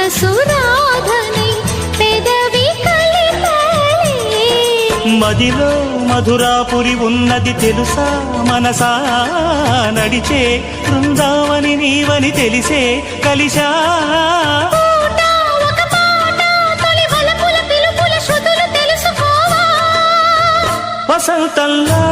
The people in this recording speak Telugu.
మనసురాధనై పెదవి కలిపలే మదిలో మధురాపురి ఉన్నది తెలుసా మనసా నడిచే బృందావని నీవని తెలిసే కలిశా వసంతంలా